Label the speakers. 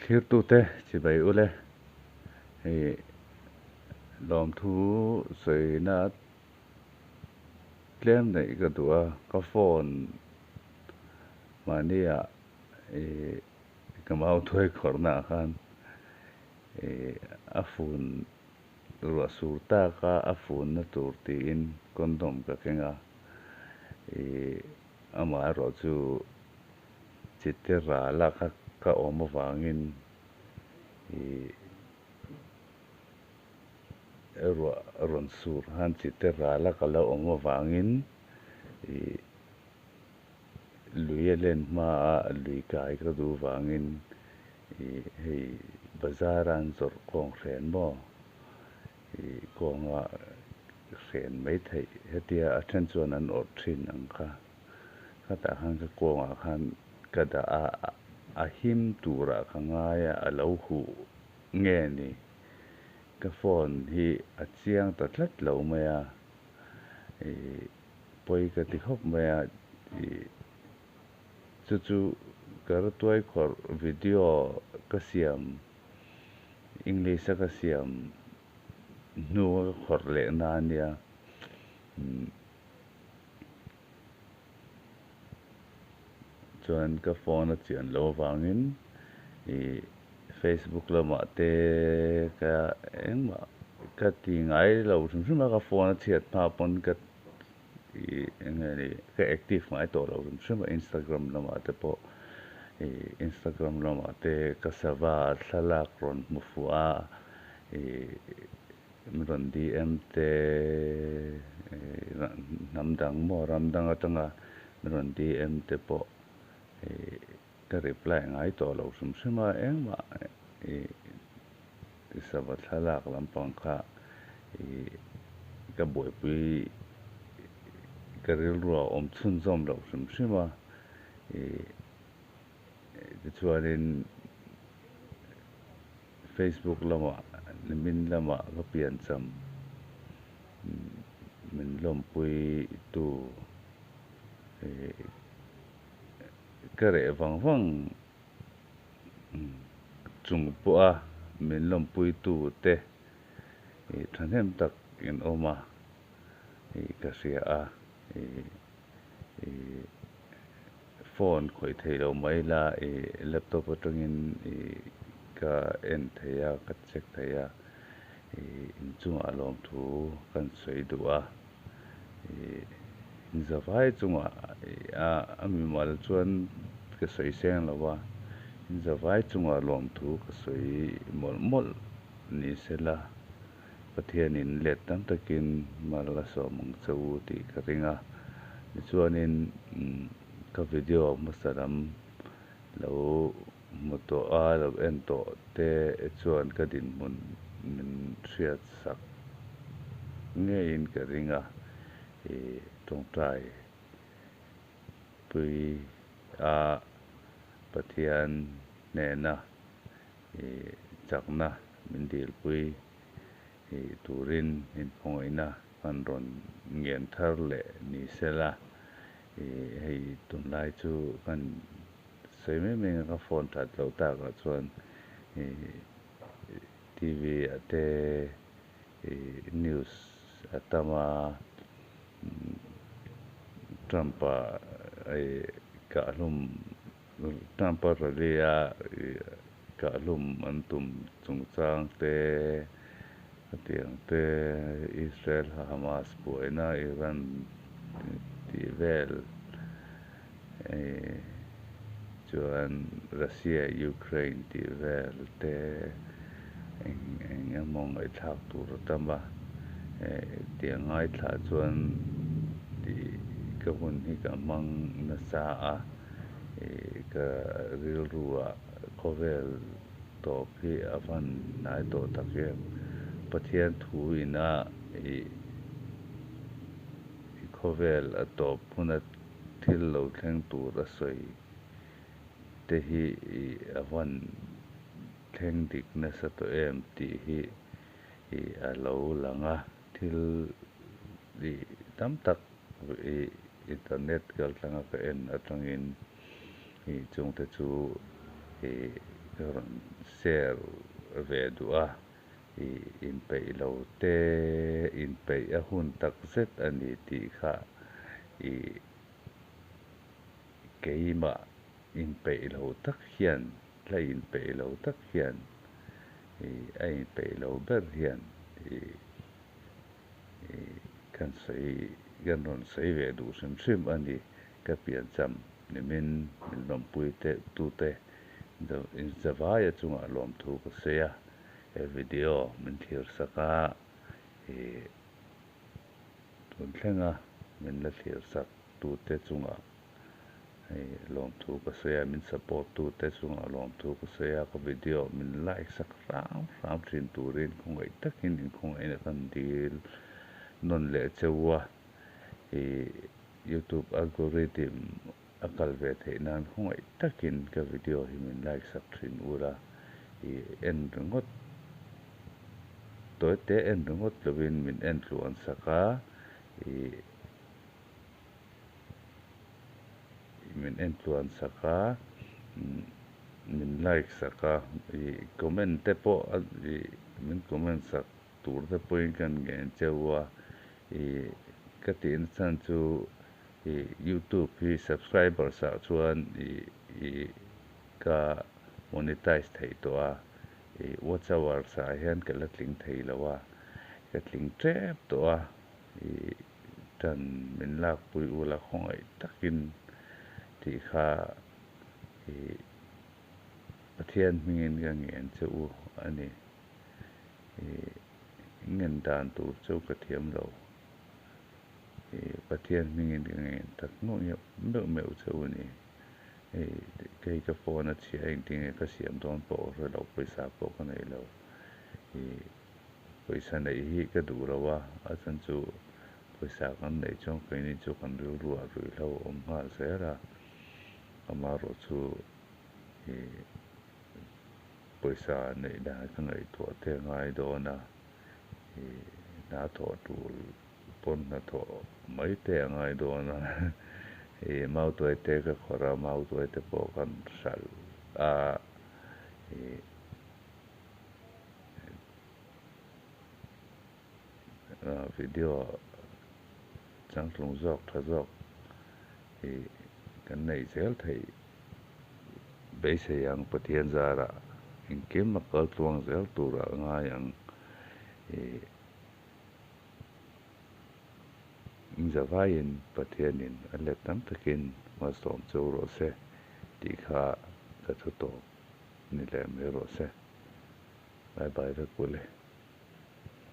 Speaker 1: thir tu te chỉ bay ule thì lom thu sợi na klem này cái tua cái phone mà nia cái mau thuê corona khan a phone rồi surta ka a phone na turti in condom ka kenga ama ro chu chitera la ka om wangin ron sur han chitera la kala om wangin luyen ma lui kai ka du wangin hei bazaran zor kong ren mo konga ren mai thei hetia athen chuan an or thin ang kha ta han ka konga khan kada a him tura khangaya a lo hu nge ni ka phone hi a chiang ta thlat lo maya poi ka ti khop maya chu kar toy khor video ka siam english ka siam nu khor le na nia chuan ka phone a chian lo wangin Facebook lo ma te ka engma ka ti ngai lo thum ka phone a chiat pa pon ka engani ka active mai to lo thum Instagram lo ma te po Instagram lo ma te ka sawa thalak ron mu fuwa ron DM te namdang mo ramdang atanga ron DM te po ka reply ngai to lo sum engma sawa thalak lampang kha ka boi pui ka ril ro om chun zom lo sum chuanin Facebook lama min lama ka pian cham min lom pui tu ka re wang chung pu a min lom pui tu te thanem tak in oma ka sia a phone khoi thei lo mai la laptop atangin ka en theya ka check theya in chung alom thu kan soi duwa in zawai chunga ami mal chuan ka soi seng lawa in zawai chunga lom thu ka soi mol ni sela pathian in let tam takin marla so mong chau ti ka ringa chuanin ka video masaram lo moto a lo ento te chuan ka din mun min thiat sak nge in ka ringa tong tai pui a pathian ne na chakna min dil pui turin in pongoina kan ron ngien thar le ni sela hei tun lai chu kan sei me ka phone that lo ta ka chuan TV ate news atama Trumpa ka lum Trumpa ria ka lum antum chung chang te tiang te Israel Hamas puina Iran ti vel chuan Russia Ukraine ti vel te engmong ai thak tur tama tiang ai thla chuan ti ka hun hi ka mang na sa a ka ril ruwa khovel to phi avan nai to takye pathian thu ina khovel atop huna thil lo thleng tur a soi te hi avan thleng dik na sa to em ti hi a lo langa thil tam tak internet kal tanga ka en atangin chung te chu share về đua in pe lâu te in pe a hun tak zet ani ti kha keima in pe lâu tak hian la in pe lâu tak hian a in pe lâu ber hian kan sei gan ron sei ve du sim ani ka pian cham ni min lom pui te tu te in zavaya chunga lom thu ko seya video min thir saka tun thlenga min la thir sak tu te chunga lom thu ko seya min support tu te chunga lom thu ko seya ko video min like sak ram thin turin khongai takin in khongai na kan dil non le chewa YouTube algorithm akal ve theinan khongai takin ka video hi min like sak thin ura en ringot toy te en ringot lovin min influence saka min influence saka min like saka comment te po min comment sak tur te po kan gen chewa ka tin chan chu YouTube hi subscriber sa chuan ka monetize thei to a watch hour sa hian ka la tling thei lawa ka tling trep to a tan min lak pui ula khongai takin ti kha pathian mingin ga ngen chu ani ngen dan tur chu ka thiam lo pathian mingin ga ngen tak no meu chu ni cái phone nó chỉ anh tiếng cái xiêm đón bộ rồi đầu pesa bộ cái này lâu pesa này hi cái đủ rồi à ở trên chỗ pesa cái này trong cái này chỗ cái rượu rượu rồi lâu mà sẽ là mà rồi chỗ pesa này đã cái này thua thế ngay đó na đã thua đủ pon na thua mấy thế ngay đó na mau tuổi te ka khora mau tuổi te po kan sal video chẳng lung jok tha jok kan nei zel thei be se yang pathian zara in kim ma kal tuang zel tura nga yang zavain pathianin aletam takin masom choro se tikha ka thuto ni le me ro se bye bye ra kule